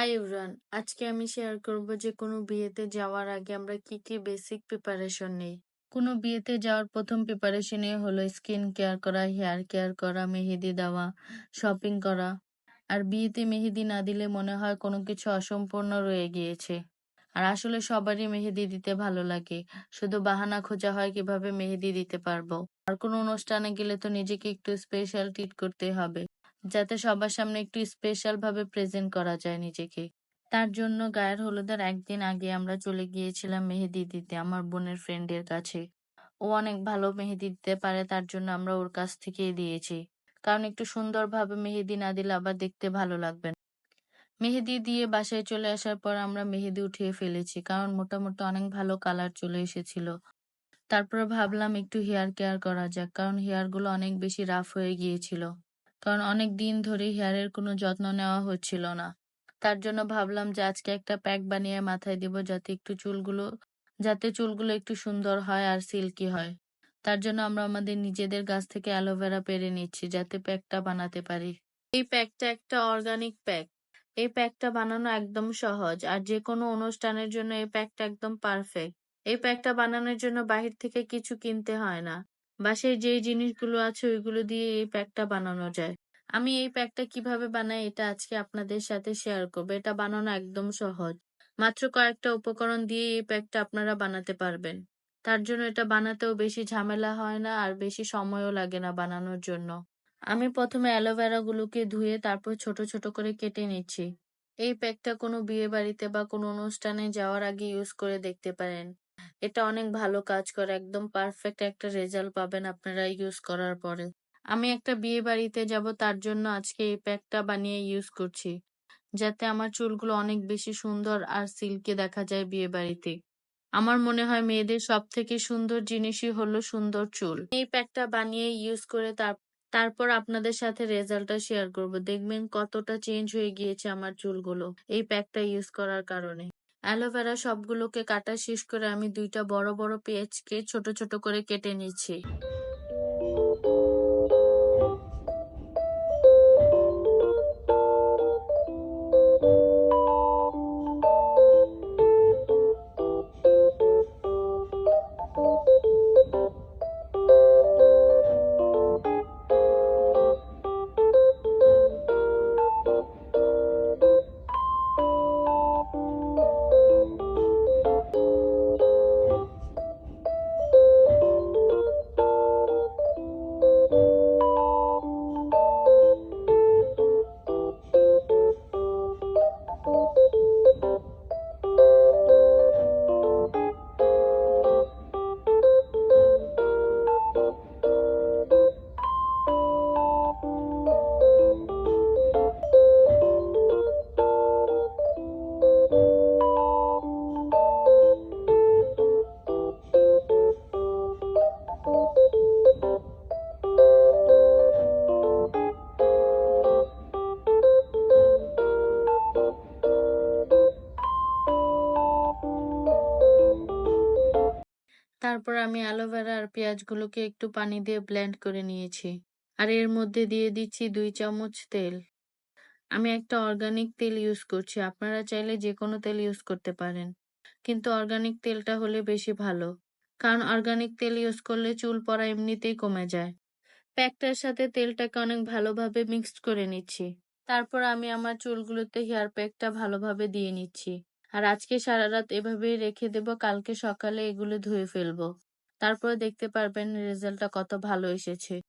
Hi everyone, আজকে আমি share করব যে কোনো বিয়েতে যাওয়ার আগে আমরা কি বেসিক প্রিপারেশন নেই। কোনো বিয়েতে যাওয়ার প্রথম প্রিপারেশনই হলো স্কিন কেয়ার করা, হেয়ার কেয়ার করা, মেহেদি দেওয়া, শপিং করা। আর বিয়েতে মেহেদি না দিলে মনে হয় কোনো কিছু অসম্পূর্ণ রয়ে গিয়েছে। আর আসলে সবারই মেহেদি দিতে ভালো লাগে, শুধু বাহানা খোঁজা হয় কিভাবে মেহেদি দিতে পারবো। আর কোনো অনুষ্ঠানে গেলে তো নিজেকে একটু স্পেশাল ট্রিট করতে হবে, যাতে সবার সামনে একটু স্পেশাল ভাবে প্রেজেন্ট করা যায় নিজেকে। তার জন্য গায়ের হলুদের একদিন আগে আমরা চলে গিয়েছিলাম মেহেদি দিতে আমার বোনের ফ্রেন্ডের কাছে। ও অনেক ভালো মেহেদি দিতে পারে, তার জন্য আমরা ওর কাছ থেকেই দিয়েছি। কারণ একটু সুন্দরভাবে মেহেদি না দিলে আবার দেখতে ভালো লাগবে না। মেহেদি দিয়ে বাসায় চলে আসার পর আমরা মেহেদি উঠিয়ে ফেলেছি, কারণ মোটামুটি অনেক ভালো কালার চলে এসেছিল। তারপর ভাবলাম একটু হেয়ার কেয়ার করা যাক, কারণ হেয়ার গুলো অনেক বেশি রাফ হয়ে গিয়েছিল। কারণ অনেক দিন ধরে হেয়ারের কোনো যত্ন নেওয়া হচ্ছিল না। তার জন্য ভাবলাম যে আজকে একটা প্যাক বানিয়ে মাথায় দিব, যাতে চুলগুলো একটু সুন্দর হয় আর সিল্কি হয়। তার জন্য আমরা আমাদের নিজেদের গাছ থেকে অ্যালোভেরা পেড়ে নিচ্ছি, যাতে প্যাকটা বানাতে পারি। এই প্যাকটা একটা অর্গানিক প্যাক। এই প্যাকটা বানানো একদম সহজ, আর যে কোনো অনুষ্ঠানের জন্য এই প্যাকটা একদম পারফেক্ট। এই প্যাকটা বানানোর জন্য বাহির থেকে কিছু কিনতে হয় না। বাসায় যেই জিনিসগুলো আছে ওইগুলো দিয়ে এই প্যাকটা বানানো যায়। আমি এই প্যাকটা কিভাবে বানাই এটা আজকে আপনাদের সাথে শেয়ার করবো। এটা বানানো একদম সহজ। মাত্র কয়েকটা উপকরণ দিয়ে এই প্যাকটা আপনারা বানাতে পারবেন। তার জন্য এটা বানাতেও বেশি ঝামেলা হয় না, আর বেশি সময়ও লাগে না বানানোর জন্য। আমি প্রথমে অ্যালোভেরা গুলোকে ধুয়ে তারপর ছোট ছোট করে কেটে নিচ্ছি। এই প্যাকটা কোনো বিয়ে বাড়িতে বা কোনো অনুষ্ঠানে যাওয়ার আগে ইউজ করে দেখতে পারেন। এটা অনেক ভালো কাজ করে, একদম পারফেক্ট একটা রেজাল্ট পাবেন আপনারা ইউজ করার পরে। আমি একটা বিয়ে বাড়িতে যাব, তার জন্য আজকে এই প্যাকটা বানিয়ে ইউজ করছি, যাতে আমার চুলগুলো অনেক বেশি সুন্দর আর সিল্কি দেখা যায় বিয়ে বাড়িতে। আমার মনে হয় মেয়েদের সব থেকে সুন্দর জিনিসই হলো সুন্দর চুল। এই প্যাকটা বানিয়ে ইউজ করে তারপর আপনাদের সাথে রেজাল্টটা শেয়ার করব। দেখবেন কতটা চেঞ্জ হয়ে গিয়েছে আমার চুলগুলো এই প্যাকটা ইউজ করার কারণে। অ্যালোভেরা সবগুলোকে কাটা শেষ করে আমি দুইটা বড় বড় পেঁয়াজকে ছোট ছোট করে কেটে নিচ্ছি। তারপর আমি অ্যালোভেরা আর পেঁয়াজগুলোকে একটু পানি দিয়ে ব্লেন্ড করে নিয়েছি। আর এর মধ্যে দিয়ে দিচ্ছি 2 চামচ তেল। আমি একটা অর্গানিক তেল ইউজ করছি, আপনারা চাইলে যে কোনো তেল ইউজ করতে পারেন, কিন্তু অর্গানিক তেলটা হলে বেশি ভালো। কারণ অর্গানিক তেল ইউজ করলে চুল পড়া এমনিতেই কমে যায়। প্যাকটার সাথে তেলটাকে অনেক ভালোভাবে মিক্সড করে নিচ্ছি। তারপর আমি আমার চুলগুলোতে হেয়ার প্যাকটা ভালোভাবে দিয়ে নিচ্ছি। আর আজকে সারা রাত এভাবেই রেখে দেব, কালকে সকালে এগুলো ধুয়ে ফেলবো। তারপরে দেখতে পারবেন রেজাল্টটা কত ভালো এসেছে।